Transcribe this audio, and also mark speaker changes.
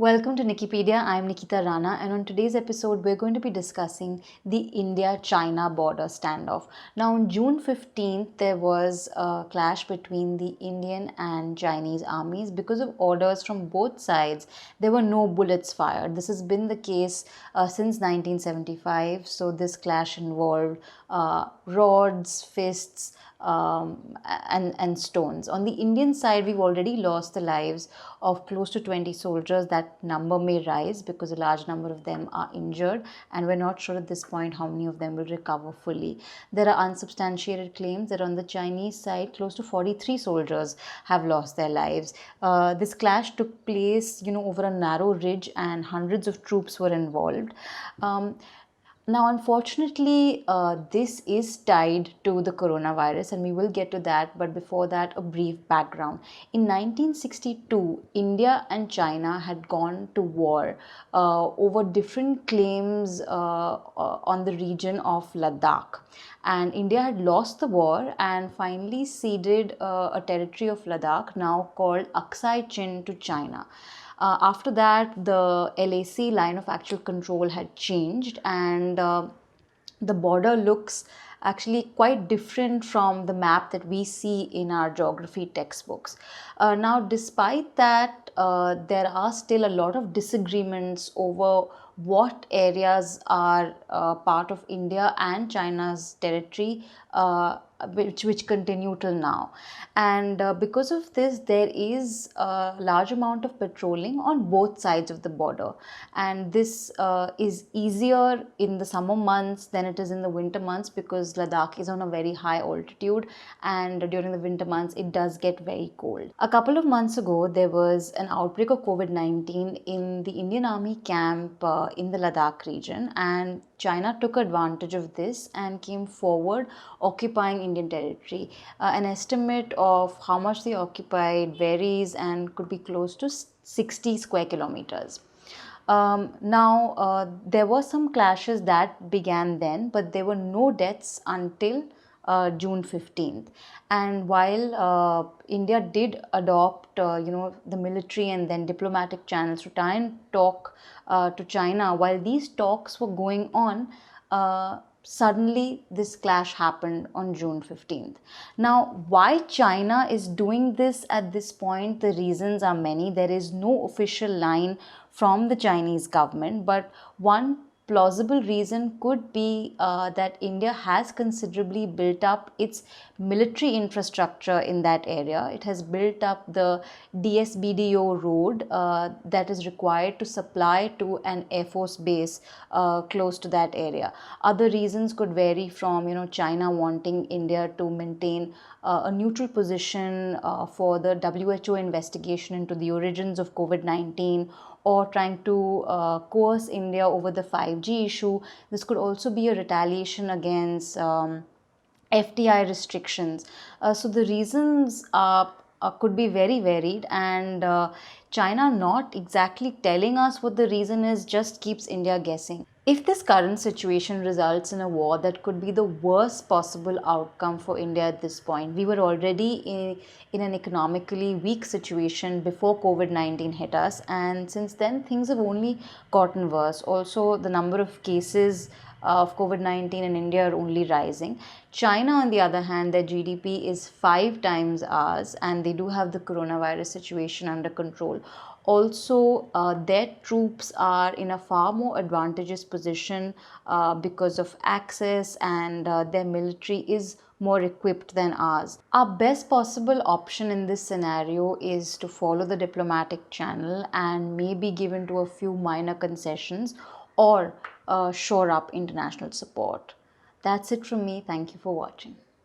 Speaker 1: Welcome to Nikipedia. I'm Nikita Rana, and on today's episode, we're going to be discussing the India-China border standoff. Now, on June 15th, there was a clash between the Indian and Chinese armies. Because of orders from both sides, there were no bullets fired. This has been the case since 1975. So, this clash involved rods, fists, and stones. On the Indian side, we've already lost the lives of close to 20 soldiers. That number may rise because a large number of them are injured, and we're not sure at this point how many of them will recover fully. There are unsubstantiated claims that on the Chinese side, close to 43 soldiers have lost their lives. This clash took place, over a narrow ridge, and hundreds of troops were involved. Now, unfortunately, this is tied to the coronavirus, and we will get to that. But before that, a brief background. In 1962, India and China had gone to war over different claims on the region of Ladakh. And India had lost the war and finally ceded a territory of Ladakh, now called Chine, to China. After that, the LAC, line of actual control, had changed, and the border looks actually quite different from the map that we see in our geography textbooks. Now, despite that, there are still a lot of disagreements over what areas are part of India and China's territory, which continue till now. And because of this, there is a large amount of patrolling on both sides of the border. And this is easier in the summer months than it is in the winter months, because Ladakh is on a very high altitude, and during the winter months it does get very cold. A couple of months ago, there was an outbreak of COVID-19 in the Indian Army camp in the Ladakh region, and China took advantage of this and came forward occupying Indian territory. An estimate of how much they occupied varies and could be close to 60 square kilometers. There were some clashes that began then, but there were no deaths until June 15th. And while India did adopt, the military and then diplomatic channels to try and talk to China, while these talks were going on, suddenly this clash happened on June 15th. Now, why China is doing this at this point, the reasons are many. There is no official line from the Chinese government, but one plausible reason could be that India has considerably built up its military infrastructure in that area. It has built up the DSBDO road that is required to supply to an Air Force base close to that area. Other reasons could vary from, China wanting India to maintain a neutral position for the WHO investigation into the origins of COVID-19, or trying to coerce India over the 5G issue. This could also be a retaliation against FDI restrictions. So the reasons could be very varied, and China not exactly telling us what the reason is just keeps India guessing. If this current situation results in a war, that could be the worst possible outcome for India at this point. We were already in an economically weak situation before COVID-19 hit us, and since then things have only gotten worse. Also, the number of cases of COVID-19 in India are only rising. China, on the other hand, their GDP is 5 times ours, and they do have the coronavirus situation under control. Also, their troops are in a far more advantageous position because of access, and their military is more equipped than ours. Our best possible option in this scenario is to follow the diplomatic channel and maybe give in to a few minor concessions, or shore up international support. That's it from me. Thank you for watching.